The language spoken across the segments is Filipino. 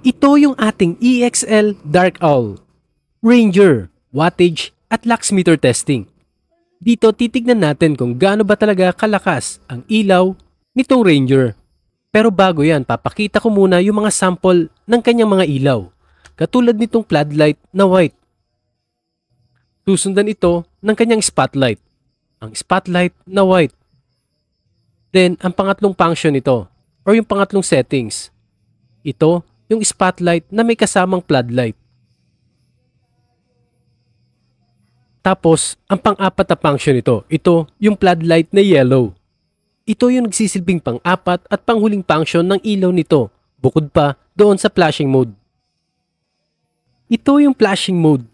Ito yung ating EXL Dark Owl, Ranger, wattage at lux meter testing. Dito titignan natin kung gaano ba talaga kalakas ang ilaw nitong Ranger. Pero bago yan, papakita ko muna yung mga sample ng kanyang mga ilaw. Katulad nitong floodlight na white. Susundan ito ng kanyang spotlight. Ang spotlight na white. Then, ang pangatlong function nito, or yung pangatlong settings. Ito, yung spotlight na may kasamang floodlight. Tapos, ang pang-apat na function nito, ito, yung floodlight na yellow. Ito yung nagsisilbing pang-apat at panghuling function ng ilaw nito, bukod pa doon sa flashing mode. Ito yung flashing mode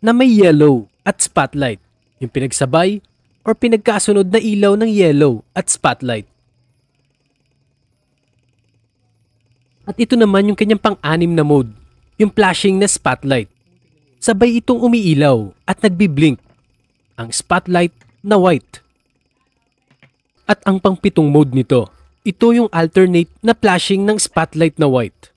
na may yellow at spotlight, yung pinagsabay or pinagkasunod na ilaw ng yellow at spotlight. At ito naman yung kanyang pang-anim na mode, yung flashing na spotlight. Sabay itong umiilaw at nagbi-blink, ang spotlight na white. At ang pang-pitong mode nito, ito yung alternate na flashing ng spotlight na white.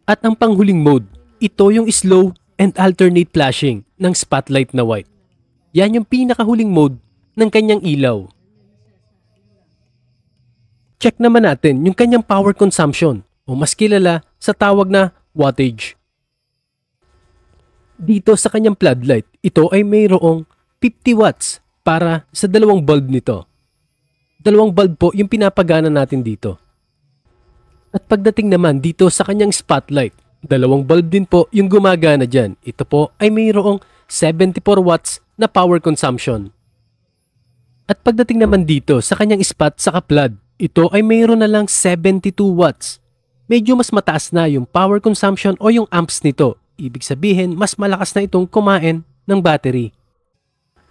At ang panghuling mode, ito yung slow and alternate flashing ng spotlight na white. Yan yung pinakahuling mode ng kanyang ilaw. Check naman natin yung kanyang power consumption o mas kilala sa tawag na wattage. Dito sa kanyang floodlight, ito ay mayroong 50 watts para sa dalawang bulb nito. Dalawang bulb po yung pinapagana natin dito. At pagdating naman dito sa kanyang spotlight, dalawang bulb din po yung gumagana dyan. Ito po ay mayroong 74 watts na power consumption. At pagdating naman dito sa kanyang spot sa flood, ito ay mayroon na lang 72 watts. Medyo mas mataas na yung power consumption o yung amps nito. Ibig sabihin, mas malakas na itong kumain ng battery.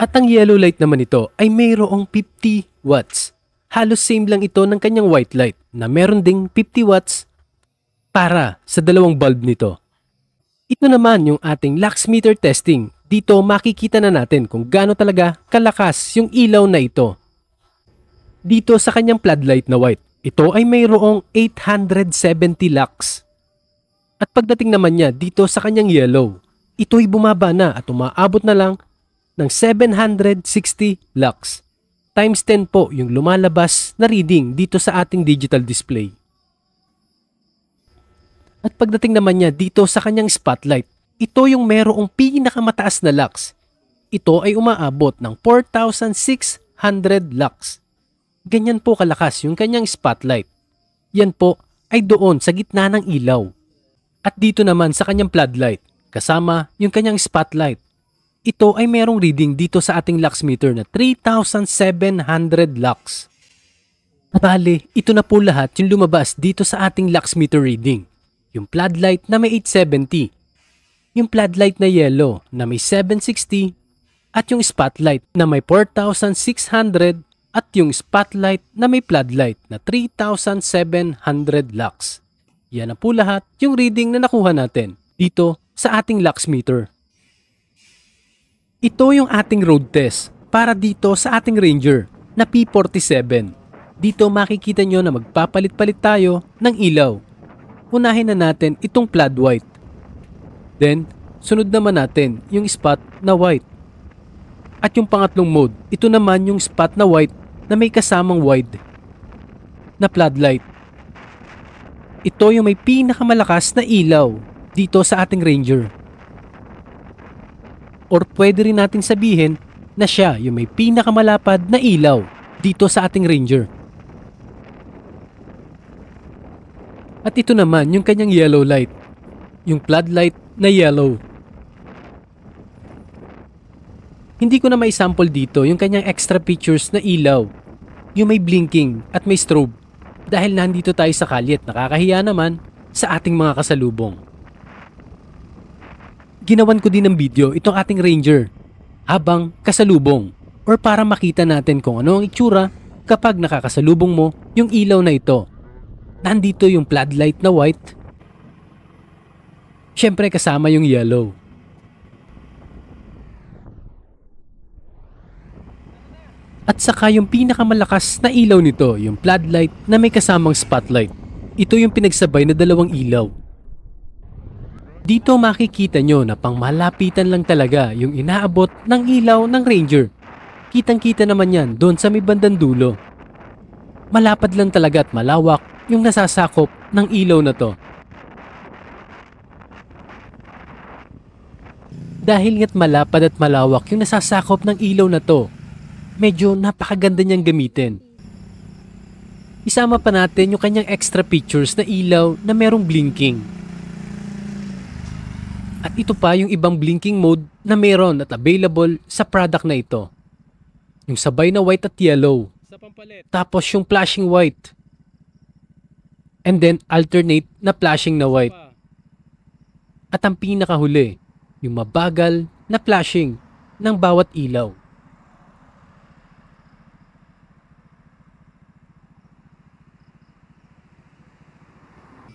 At ang yellow light naman ito ay mayroong 50 watts. Halos same lang ito ng kanyang white light na meron ding 50 watts para sa dalawang bulb nito. Ito naman yung ating lux meter testing. Dito makikita na natin kung gaano talaga kalakas yung ilaw na ito. Dito sa kanyang floodlight na white, ito ay mayroong 870 lux. At pagdating naman niya dito sa kanyang yellow, ito ay bumaba na at umaabot na lang ng 760 lux. Times 10 po yung lumalabas na reading dito sa ating digital display. At pagdating naman niya dito sa kanyang spotlight, ito yung mayroong pinakamataas na lux. Ito ay umaabot ng 4,600 lux. Ganyan po kalakas yung kanyang spotlight. Yan po ay doon sa gitna ng ilaw. At dito naman sa kanyang floodlight, kasama yung kanyang spotlight. Ito ay merong reading dito sa ating lux meter na 3,700 lux. Bale, ito na po lahat yung lumabas dito sa ating lux meter reading. Yung floodlight na may 870, yung floodlight na yellow na may 760, at yung spotlight na may 4,600, at yung spotlight na may floodlight na 3,700 lux. Yan na po lahat yung reading na nakuha natin dito sa ating lux meter. Ito yung ating road test para dito sa ating Ranger na P47. Dito makikita nyo na magpapalit-palit tayo ng ilaw. Unahin na natin itong flood white. Then, sunod naman natin yung spot na white. At yung pangatlong mode, ito naman yung spot na white na may kasamang wide na floodlight. Ito yung may pinakamalakas na ilaw dito sa ating Ranger. Or pwede rin natin sabihin na siya yung may pinakamalapad na ilaw dito sa ating Ranger. At ito naman yung kanyang yellow light, yung floodlight na yellow. Hindi ko na may sample dito yung kanyang extra features na ilaw, yung may blinking at may strobe, dahil nandito tayo sa kalye at nakakahiya naman sa ating mga kasalubong. Ginawan ko din ng video itong ating Ranger habang kasalubong, or para makita natin kung ano ang itsura kapag nakakasalubong mo yung ilaw na ito. Nandito yung floodlight na white, syempre kasama yung yellow. At saka yung pinakamalakas na ilaw nito, yung floodlight na may kasamang spotlight. ito yung pinagsabay na dalawang ilaw. Dito makikita nyo na pang malapitan lang talaga yung inaabot ng ilaw ng Ranger. Kitang-kita naman yan doon sa may bandang dulo. Malapad lang talaga at malawak yung nasasakop ng ilaw na to. Dahil nga't malapad at malawak yung nasasakop ng ilaw na to, medyo napakaganda niyang gamitin. Isama pa natin yung kanyang extra features na ilaw na merong blinking. At ito pa yung ibang blinking mode na meron at available sa product na ito. Yung sabay na white at yellow. Tapos yung flashing white. And then alternate na flashing na white. At ang pinakahuli, yung mabagal na flashing ng bawat ilaw.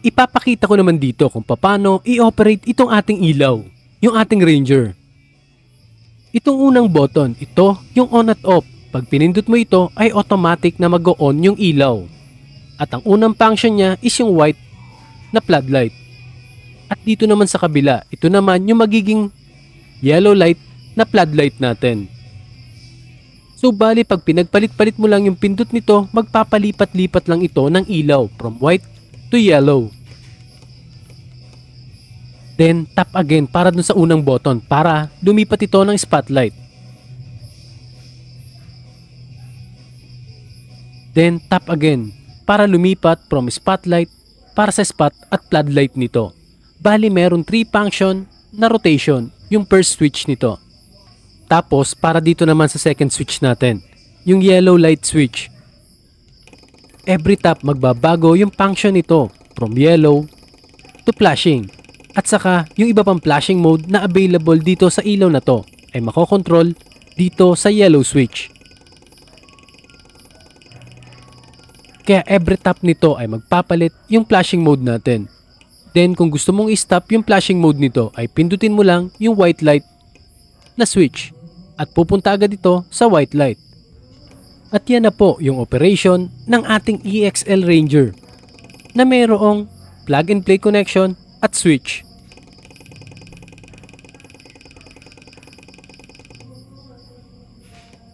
Ipapakita ko naman dito kung paano i-operate itong ating ilaw, yung ating Ranger. Itong unang button, ito yung on at off. Pag pinindot mo ito ay automatic na mag-on yung ilaw. At ang unang function niya is yung white na floodlight. At dito naman sa kabila, ito naman yung magiging yellow light na floodlight natin. So bali pag pinagpalit-palit mo lang yung pindot nito, magpapalipat-lipat lang ito ng ilaw from white to yellow. Then tap again para dun sa unang button para lumipat ito ng spotlight. Then tap again para lumipat from spotlight para sa spot at floodlight nito. Bali meron 3 function na rotation yung first switch nito. Tapos para dito naman sa second switch natin, yung yellow light switch. Every tap magbabago yung function nito from yellow to flashing. At saka yung iba pang flashing mode na available dito sa ilaw na to ay makokontrol dito sa yellow switch. Kaya every tap nito ay magpapalit yung flashing mode natin. Then kung gusto mong i-stop yung flashing mode nito ay pindutin mo lang yung white light na switch at pupunta agad ito sa white light. At yan na po yung operation ng ating EXL Ranger na mayroong plug and play connection at switch.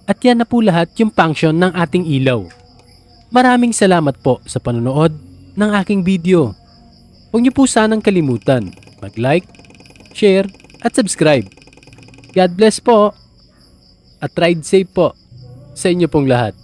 At yan na po lahat yung function ng ating ilaw. Maraming salamat po sa panonood ng aking video. Huwag niyo po sanang kalimutan mag-like, share at subscribe. God bless po at ride safe po sa inyo pong lahat.